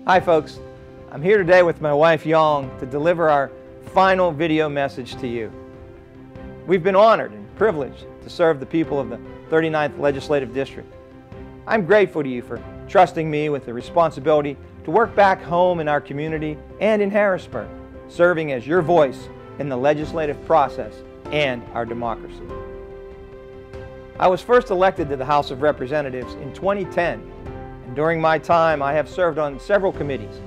Hi folks, I'm here today with my wife Yang to deliver our final video message to you. We've been honored and privileged to serve the people of the 39th Legislative District. I'm grateful to you for trusting me with the responsibility to work back home in our community and in Harrisburg, serving as your voice in the legislative process and our democracy. I was first elected to the House of Representatives in 2010. During my time, I have served on several committees,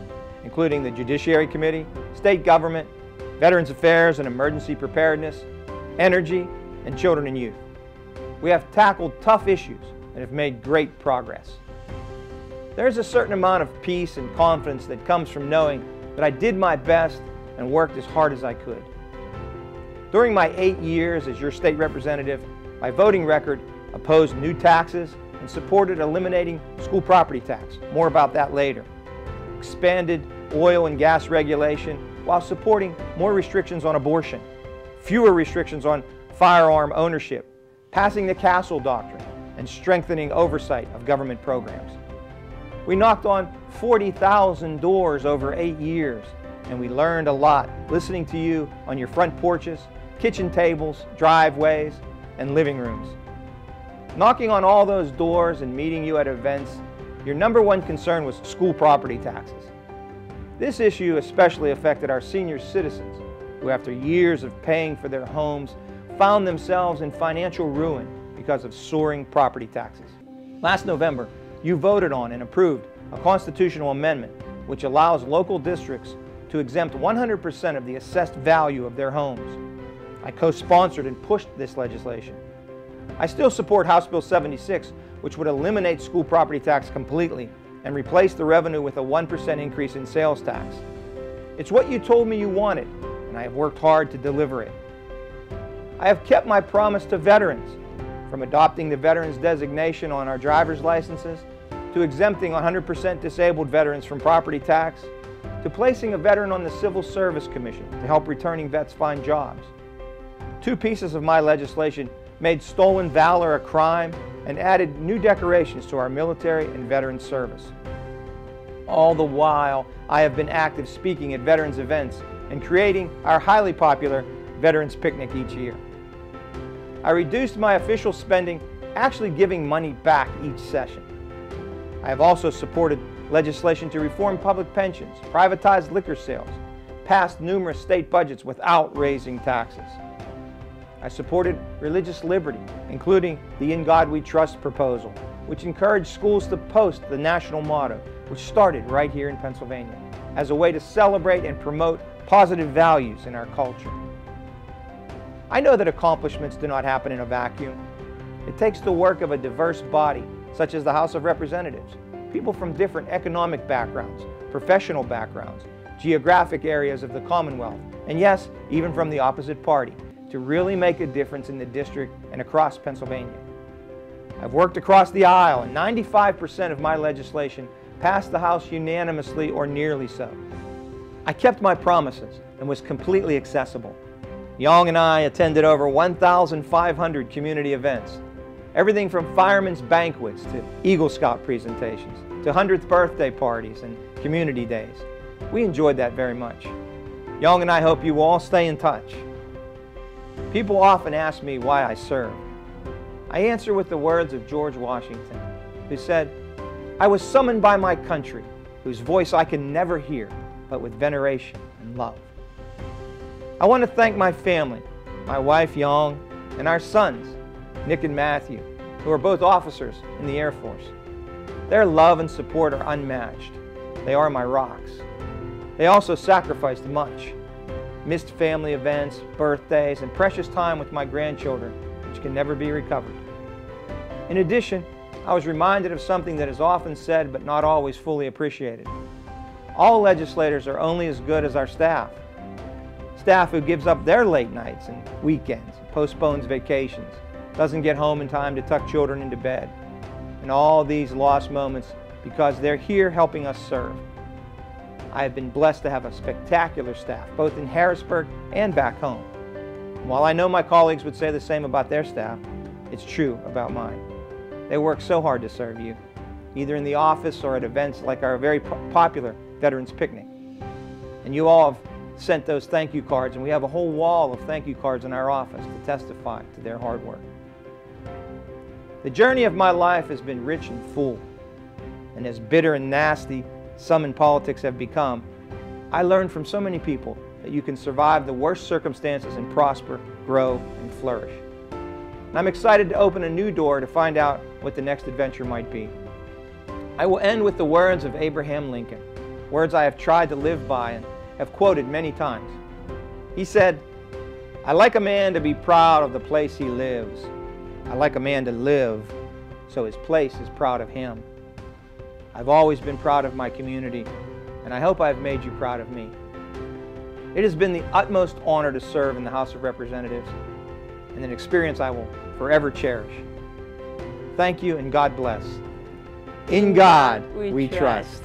including the Judiciary Committee, State Government, Veterans Affairs and Emergency Preparedness, Energy, and Children and Youth. We have tackled tough issues and have made great progress. There's a certain amount of peace and confidence that comes from knowing that I did my best and worked as hard as I could. During my 8 years as your state representative, my voting record opposed new taxes and supported eliminating school property tax. More about that later. Expanded oil and gas regulation while supporting more restrictions on abortion, fewer restrictions on firearm ownership, passing the Castle Doctrine, and strengthening oversight of government programs. We knocked on 40,000 doors over 8 years, and we learned a lot listening to you on your front porches, kitchen tables, driveways, and living rooms. Knocking on all those doors and meeting you at events, your number one concern was school property taxes. This issue especially affected our senior citizens who, after years of paying for their homes, found themselves in financial ruin because of soaring property taxes. Last November, you voted on and approved a constitutional amendment which allows local districts to exempt 100% of the assessed value of their homes. I co-sponsored and pushed this legislation. I still support House Bill 76, which would eliminate school property tax completely and replace the revenue with a 1% increase in sales tax. It's what you told me you wanted, and I have worked hard to deliver it. I have kept my promise to veterans, from adopting the veterans designation on our driver's licenses, to exempting 100% disabled veterans from property tax, to placing a veteran on the Civil Service Commission to help returning vets find jobs. 2 pieces of my legislation made stolen valor a crime and added new decorations to our military and veterans service. All the while, I have been active speaking at veterans events and creating our highly popular Veterans Picnic each year. I reduced my official spending, actually giving money back each session. I have also supported legislation to reform public pensions, privatized liquor sales, passed numerous state budgets without raising taxes. I supported religious liberty, including the In God We Trust proposal, which encouraged schools to post the national motto, which started right here in Pennsylvania, as a way to celebrate and promote positive values in our culture. I know that accomplishments do not happen in a vacuum. It takes the work of a diverse body, such as the House of Representatives, people from different economic backgrounds, professional backgrounds, geographic areas of the Commonwealth, and yes, even from the opposite party, to really make a difference in the district and across Pennsylvania. I've worked across the aisle, and 95% of my legislation passed the House unanimously or nearly so. I kept my promises and was completely accessible. Yang and I attended over 1,500 community events, everything from firemen's banquets to Eagle Scout presentations, to 100th birthday parties and community days. We enjoyed that very much. Yang and I hope you will all stay in touch. People often ask me why I serve. I answer with the words of George Washington, who said, "I was summoned by my country, whose voice I can never hear, but with veneration and love." I want to thank my family, my wife Yang, and our sons, Nick and Matthew, who are both officers in the Air Force. Their love and support are unmatched. They are my rocks. They also sacrificed much. Missed family events, birthdays, and precious time with my grandchildren, which can never be recovered. In addition, I was reminded of something that is often said but not always fully appreciated. All legislators are only as good as our staff. Staff who gives up their late nights and weekends, postpones vacations, doesn't get home in time to tuck children into bed, and all these lost moments because they're here helping us serve. I have been blessed to have a spectacular staff, both in Harrisburg and back home. And while I know my colleagues would say the same about their staff, it's true about mine. They work so hard to serve you. either in the office or at events like our very popular Veterans Picnic. And you all have sent those thank you cards, and we have a whole wall of thank you cards in our office to testify to their hard work. The journey of my life has been rich and full, and as bitter and nasty some in politics have become, I learned from so many people that you can survive the worst circumstances and prosper, grow, and flourish. And I'm excited to open a new door to find out what the next adventure might be. I will end with the words of Abraham Lincoln, words I have tried to live by and have quoted many times. He said, "I like a man to be proud of the place he lives. I like a man to live so his place is proud of him." I've always been proud of my community, and I hope I've made you proud of me. It has been the utmost honor to serve in the House of Representatives, and an experience I will forever cherish. Thank you, and God bless. In God we trust.